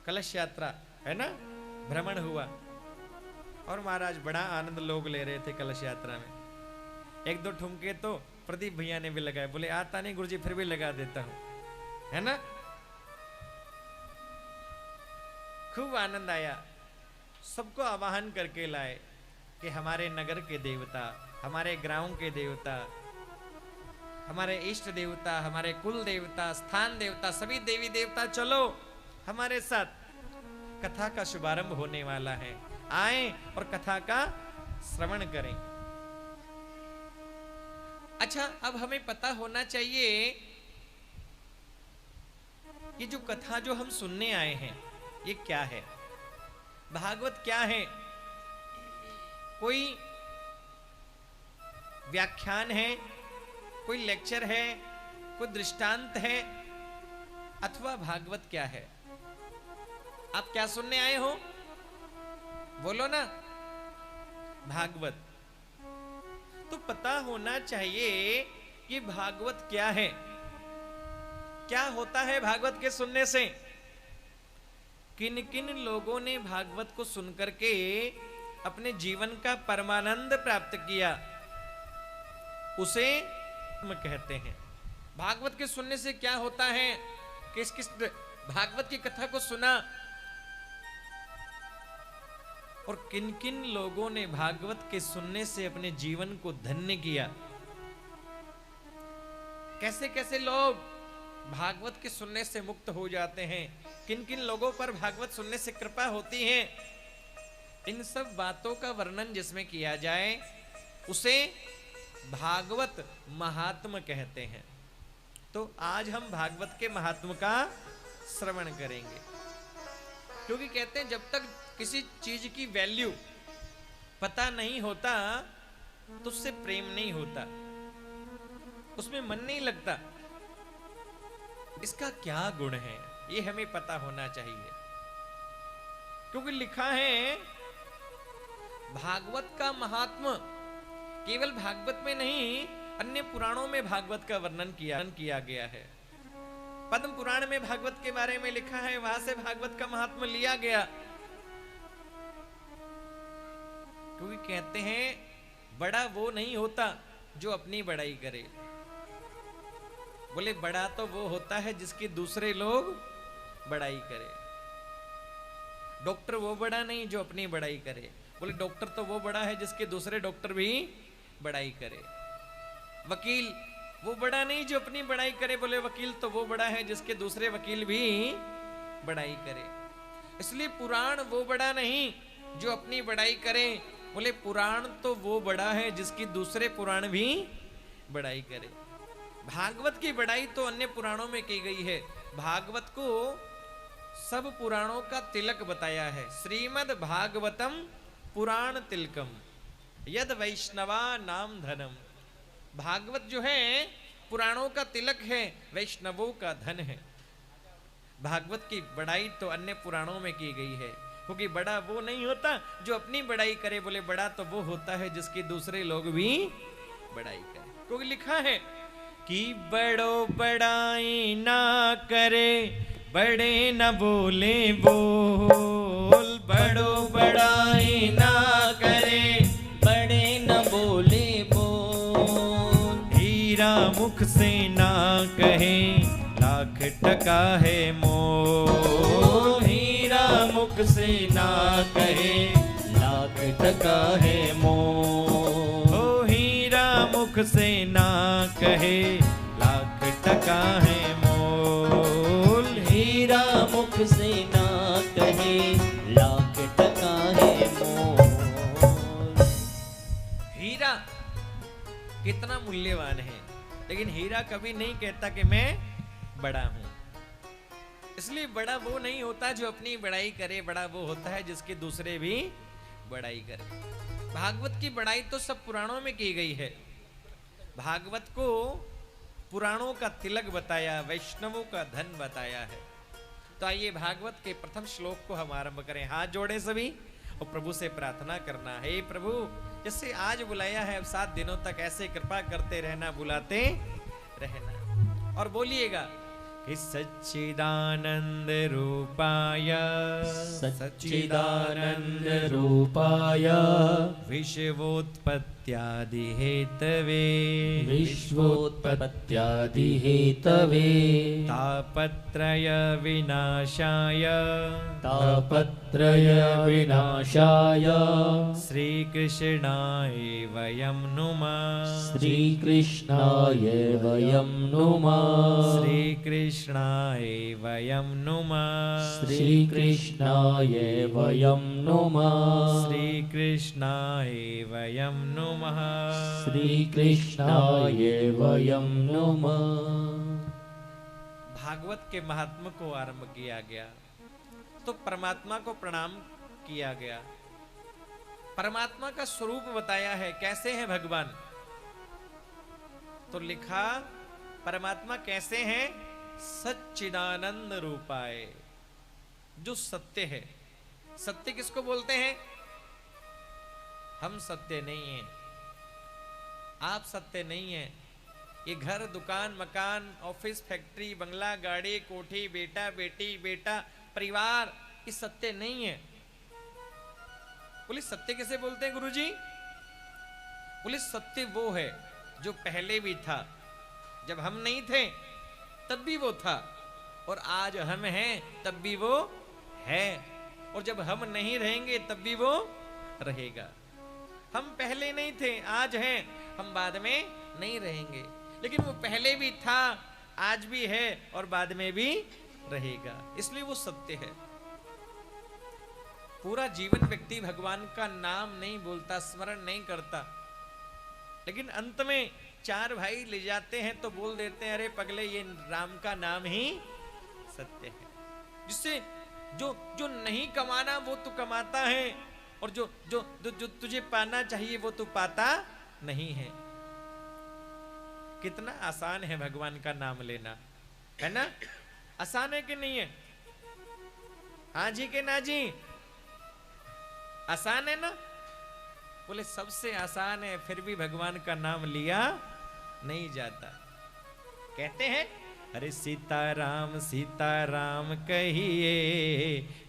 कलश यात्रा है ना, भ्रमण हुआ और महाराज बड़ा आनंद लोग ले रहे थे कलश यात्रा में। एक दो ठुमके तो प्रदीप भैया ने भी लगाए, बोले आता नहीं गुरुजी फिर भी लगा देता हूं, है ना। खूब आनंद आया, सबको आवाहन करके लाए कि हमारे नगर के देवता, हमारे ग्राम के देवता, हमारे इष्ट देवता, हमारे कुल देवता, स्थान देवता, सभी देवी देवता चलो हमारे साथ, कथा का शुभारंभ होने वाला है, आए और कथा का श्रवण करें। अच्छा, अब हमें पता होना चाहिए कि जो कथा जो हम सुनने आए हैं ये क्या है, भागवत क्या है। कोई व्याख्यान है, कोई लेक्चर है, कोई दृष्टांत है, अथवा भागवत क्या है। आप क्या सुनने आए हो, बोलो ना। भागवत। तो पता होना चाहिए कि भागवत क्या है, क्या होता है भागवत के सुनने से। किन किन लोगों ने भागवत को सुनकर के अपने जीवन का परमानंद प्राप्त किया, उसे हम कहते हैं। भागवत के सुनने से क्या होता है, किस किस भागवत की कथा को सुना और किन किन लोगों ने भागवत के सुनने से अपने जीवन को धन्य किया। कैसे कैसे लोग भागवत के सुनने से मुक्त हो जाते हैं, किन किन लोगों पर भागवत सुनने से कृपा होती है, इन सब बातों का वर्णन जिसमें किया जाए उसे भागवत महात्म कहते हैं। तो आज हम भागवत के महात्म का श्रवण करेंगे, क्योंकि कहते हैं जब तक किसी चीज की वैल्यू पता नहीं होता तो उससे प्रेम नहीं होता, उसमें मन नहीं लगता। इसका क्या गुण है ये हमें पता होना चाहिए, क्योंकि लिखा है भागवत का महात्म केवल भागवत में नहीं, अन्य पुराणों में भागवत का वर्णन किया गया है। पद्म पुराण में भागवत के बारे में लिखा है, वहां से भागवत का महात्म लिया गया। क्योंकि कहते हैं बड़ा वो नहीं होता जो अपनी बड़ाई करे। बोले बड़ा तो वो होता है जिसकी दूसरे लोग बड़ाई करे। डॉक्टर वो बड़ा नहीं जो अपनी बड़ाई करे। बोले डॉक्टर तो वो बड़ा है जिसके दूसरे डॉक्टर भी बड़ाई करे। वकील वो बड़ा नहीं जो अपनी बड़ाई करे। बोले वकील तो वो बड़ा है जिसके दूसरे वकील भी बड़ाई करे। इसलिए पुराण वो बड़ा नहीं जो अपनी बड़ाई करे। बोले पुराण तो वो बड़ा है जिसकी दूसरे पुराण भी बड़ाई करे। भागवत की बड़ाई तो अन्य पुराणों में की गई है। भागवत को सब पुराणों का तिलक बताया है। श्रीमद् भागवतम पुराण तिलकम यद वैष्णवा नाम धनम। भागवत जो है पुराणों का तिलक है, वैष्णवों का धन है। भागवत की बड़ाई तो अन्य पुराणों में की गई है, क्योंकि बड़ा वो नहीं होता जो अपनी बड़ाई करे। बोले बड़ा तो वो होता है जिसकी दूसरे लोग भी बड़ाई करे। क्योंकि लिखा है कि बड़ो बड़ाई ना करे, बड़े न बोले बोल। बड़ो बड़ाई ना करे, बड़े न बोले बोल। हीरा मुख से ना कहे, लाख टका है मोल। हीरा मुख से ना कहे, लाख टका है मोल। ओ हीरा मुख से ना कहे, लाख टका है मोल। हीरा मुख से ना कहे, लाख टका है मोल। हीरा कितना मूल्यवान है, लेकिन हीरा कभी नहीं कहता कि मैं बड़ा हूं। इसलिए बड़ा वो नहीं होता जो अपनी बड़ाई करे, बड़ा वो होता है जिसके दूसरे भी बड़ाई करे। भागवत की बड़ाई तो सब पुराणों में की गई है। भागवत को पुराणों का तिलक बताया, वैष्णवों का धन बताया है। तो आइए भागवत के प्रथम श्लोक को हम आरंभ करें। हाथ जोड़े सभी और प्रभु से प्रार्थना करना है, हे प्रभु जैसे आज बुलाया है अब 7 दिनों तक ऐसे कृपा करते रहना, बुलाते रहना। और बोलिएगा कि सच्चिदानंद रूपाय सच्चिदानंद रूपाय विश्वोत्पत्त्यादि हेतवे विश्वोत्पत्त्यादि हेतवे तापत्रय विनाशाय तापत्रय विनाशाय श्रीकृष्णाय वयं नुमः श्रीकृष्णाय वयं नुमः श्रीकृष्णाय वयं नुमः श्रीकृष्णाय वयं नुमः श्रीकृष्णाय वयं नुमः श्रीकृष्णाय वयं नुमः। भागवत के महात्म को आरंभ किया गया तो परमात्मा को प्रणाम किया गया। परमात्मा का स्वरूप बताया है, कैसे है भगवान। तो लिखा परमात्मा कैसे हैं? सच्चिदानंद रूपाय, जो सत्य है। सत्य किसको बोलते हैं? हम सत्य नहीं हैं, आप सत्य नहीं हैं। ये घर, दुकान, मकान, ऑफिस, फैक्ट्री, बंगला, गाड़ी, कोठी, बेटा, बेटी, बेटा, परिवार, ये सत्य नहीं है। बोले सत्य किसे बोलते हैं गुरुजी? बोले सत्य वो है जो पहले भी था, जब हम नहीं थे तब भी वो था, और आज हम हैं तब भी वो है, और जब हम नहीं रहेंगे तब भी वो रहेगा। हम पहले नहीं थे, आज हैं, हम बाद में नहीं रहेंगे, लेकिन वो पहले भी था, आज भी है, और बाद में भी रहेगा। इसलिए वो सत्य है। पूरा जीवन व्यक्ति भगवान का नाम नहीं बोलता, स्मरण नहीं करता, लेकिन अंत में चार भाई ले जाते हैं तो बोल देते हैं, अरे पगले ये राम का नाम ही सत्य है। जिससे जो जो नहीं कमाना वो तू कमाता है, और जो जो जो, जो तुझे पाना चाहिए वो तू पाता नहीं है। कितना आसान है भगवान का नाम लेना, है ना? आसान है कि नहीं है? हाँ जी के ना जी? आसान है ना? बोले सबसे आसान है, फिर भी भगवान का नाम लिया नहीं जाता। कहते हैं अरे सीताराम सीताराम कहिए,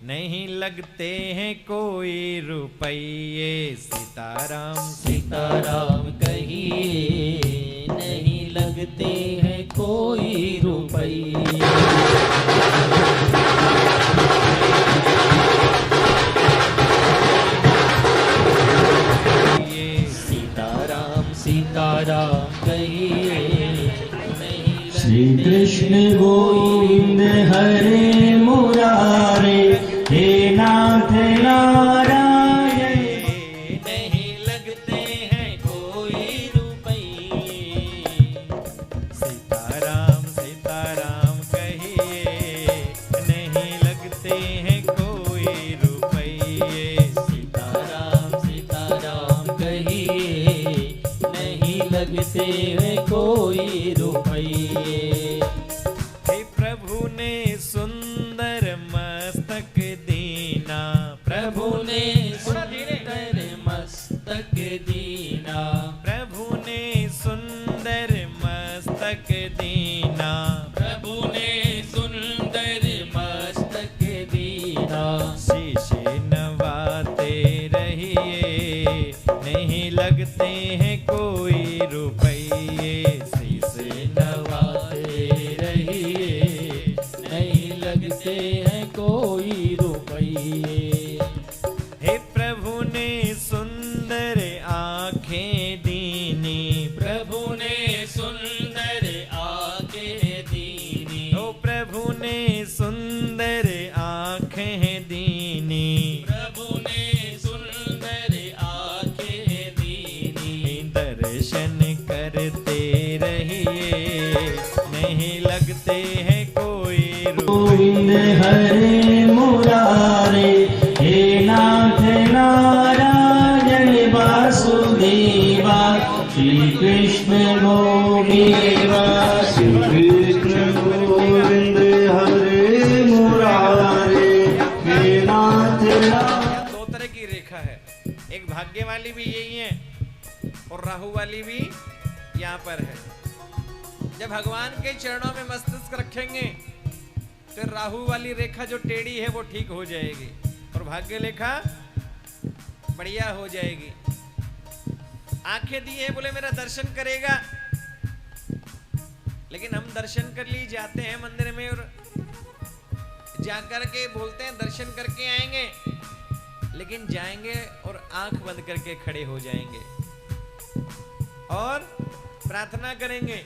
नहीं लगते हैं कोई रुपये। सीताराम सीताराम कहिए, नहीं लगते हैं कोई रुपये। सीताराम सीताराम कहिए, श्री कृष्ण गोविंद हरे मुरारे, हे नाथ नारायण। नहीं लगते हैं कोई रुपये। सीताराम सीताराम कहिए, नहीं लगते हैं कोई रुपये। सीताराम सीताराम कहिए, नहीं लगते हैं कोई रुपये। हे प्रभु ने सुंदर मस्तक दीना, प्रभु ने सुंदर मस्तक दीना, प्रभु ने सुंदर मस्तक दीना। प्रभु ने सुंदर मस्तक दीना। शीश नवाते रहिए, नहीं लगते हैं कोई रुपये। शीश नवाते रहिए, नहीं लगते हैं कोई रुपये। हे प्रभु ने सुंदर आंखें दीनी, प्रभु ने सुंदर आंखें दीनी। ओ प्रभु ने सुंदर आंखें दीनी। प्रभु ने सुंदर आंखें दीनी। दर्शन करते रहिए, नहीं लगते हैं कोई गोविंद हरे मुरारे, हे नाथ नारायण वासुदेवा। श्री कृष्ण गोविंदा, श्री कृष्ण गोविंद हरे मुरारे, हे नाथ नारायण। दो तरह की रेखा है, एक भाग्य वाली भी यही है और राहु वाली भी यहाँ पर है। जब भगवान के चरणों में मस्तिष्क रखेंगे तो राहु वाली रेखा जो टेढ़ी है वो ठीक हो जाएगी और भाग्य रेखा बढ़िया हो जाएगी। आंखें दी है, बोले मेरा दर्शन करेगा, लेकिन हम दर्शन कर लिए जाते हैं मंदिर में और जाकर के बोलते हैं दर्शन करके आएंगे, लेकिन जाएंगे और आंख बंद करके खड़े हो जाएंगे और प्रार्थना करेंगे,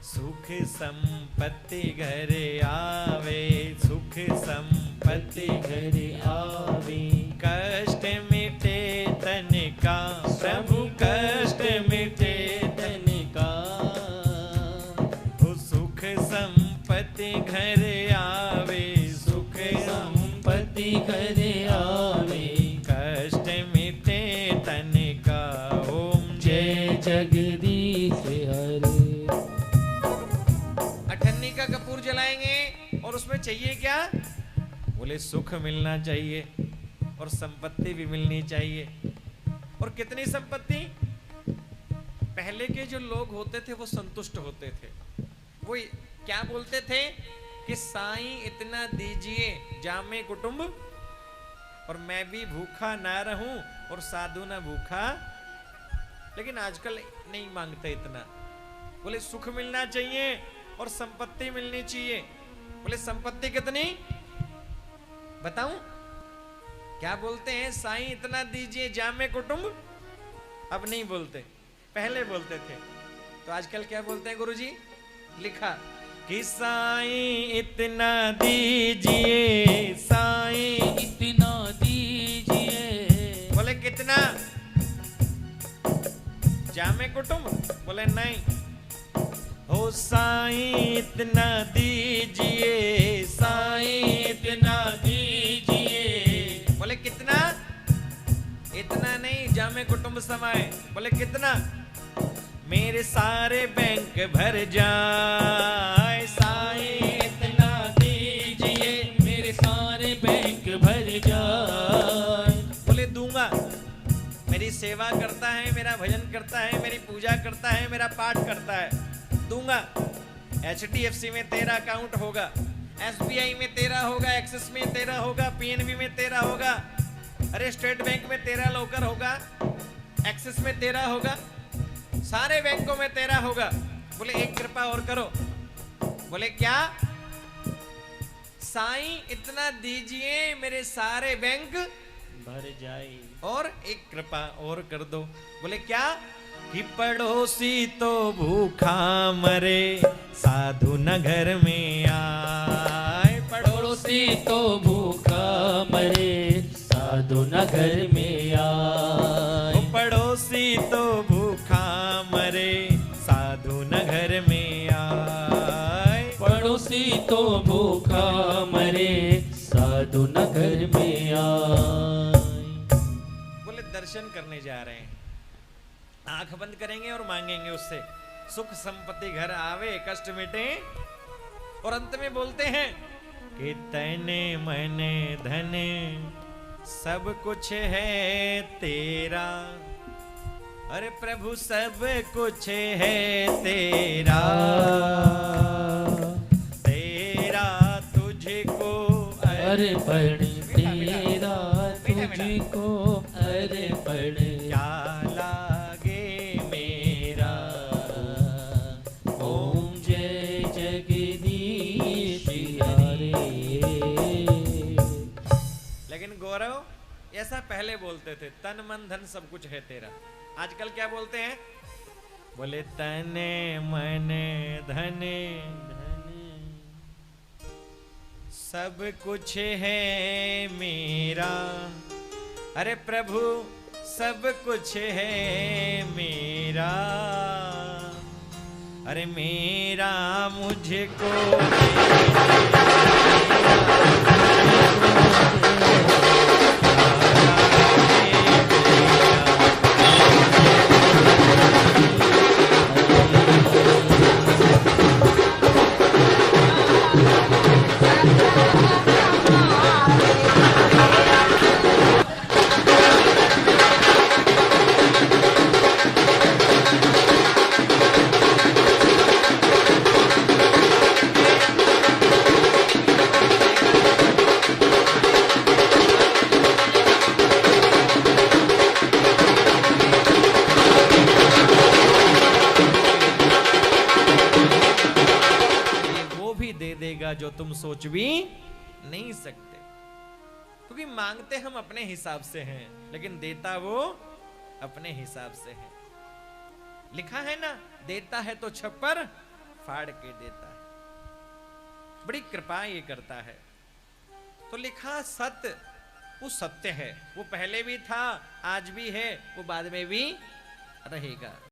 सुख संपत्ति घर आवे, सुख संपत्ति घर आवे, कष्ट मिटे तन का प्रभु, कष्ट मिटे तन का, वो सुख संपत्ति घर आवे, सुख संपत्ति घर आवे, कष्ट मिटे तन का, ओम जय जगदीश हरे। अठन्नी का कपूर जलाएंगे और उसमें चाहिए क्या? बोले सुख मिलना चाहिए और संपत्ति भी मिलनी चाहिए। और कितनी संपत्ति? पहले के जो लोग होते थे वो संतुष्ट होते थे, वो क्या बोलते थे कि साईं इतना दीजिए जामे कुटुंब और मैं भी भूखा ना रहूं और साधु ना भूखा। लेकिन आजकल नहीं मांगते इतना, बोले सुख मिलना चाहिए और संपत्ति मिलनी चाहिए। बोले संपत्ति कितनी बताऊं? क्या बोलते हैं? साईं इतना दीजिए जामे कुटुंब। अब नहीं बोलते, पहले बोलते थे। तो आजकल क्या बोलते हैं गुरुजी? लिखा कि साईं इतना दीजिए, साईं इतना दीजिए। बोले कितना? जामे कुटुंब? बोले नहीं। ओ साईं इतना दीजिए, साईं इतना दीजिए। बोले कितना? इतना नहीं, जामे कुटुंब समाए। बोले कितना? मेरे सारे बैंक भर जाए, साईं इतना दीजिए, मेरे सारे बैंक भर जाए। बोले दूंगा। मेरी सेवा करता है, मेरा भजन करता है, मेरी पूजा करता है, मेरा पाठ करता है, दूंगा। HDFC में तेरा अकाउंट होगा, SBI में तेरा होगा, एक्सिस में तेरा होगा, PNB में तेरा होगा, अरे स्टेट बैंक में तेरा लॉकर होगा, एक्सिस में तेरा होगा, सारे बैंकों में तेरा होगा। बोले एक कृपा और करो। बोले क्या? साईं इतना दीजिए मेरे सारे बैंक भर जाए और एक कृपा और कर दो। बोले क्या? कि पड़ोसी तो भूखा मरे, साधु न घर में आए। पड़ोसी तो भूखा मरे, साधु न घर में आए। पड़ोसी तो भूखा मरे, साधु न घर में आए। पड़ोसी तो भूखा मरे, साधु न घर में आए। बोले दर्शन करने जा रहे हैं, आंख बंद करेंगे और मांगेंगे उससे सुख संपत्ति घर आवे, कष्ट मिटे। और अंत में बोलते हैं कि तने मने धन सब कुछ है तेरा, अरे प्रभु सब कुछ है तेरा, तेरा तुझको अर्पण, तेरा तुझको अर्पण। क्या लागे मेरा, ओम जय जगदीश हरे। लेकिन गौरव ऐसा पहले बोलते थे, तन मन धन सब कुछ है तेरा। आजकल क्या बोलते हैं? बोले तने मन धन सब कुछ है मेरा, अरे प्रभु सब कुछ है मेरा, अरे मेरा मुझको देगा जो तुम सोच भी नहीं सकते। क्योंकि मांगते हम अपने हिसाब से हैं, लेकिन देता वो अपने हिसाब से है। लिखा है ना, देता है तो छप्पर फाड़ के देता है। बड़ी कृपा ये करता है। तो लिखा सत्य, वो सत्य है, वो पहले भी था, आज भी है, वो बाद में भी रहेगा।